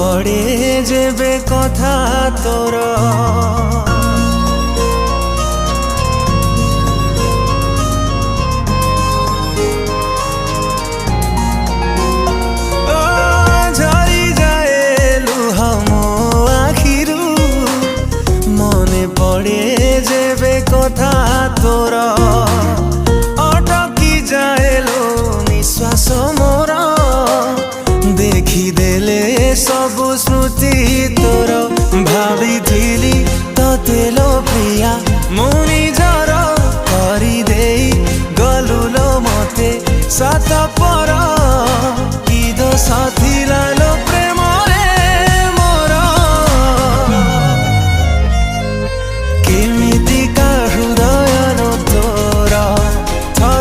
पड़े जेबे कथा तोर झरी जाए लुह मो आखिरु मने पड़े जेबे कथा तोर अटकी जाए लो निश्वास मोर देखिदेले सबु स्मृति तोर भावी थिली तते लो प्रिया मु निजर करिदेई गलु लो मते सात पर कि दोष थिला।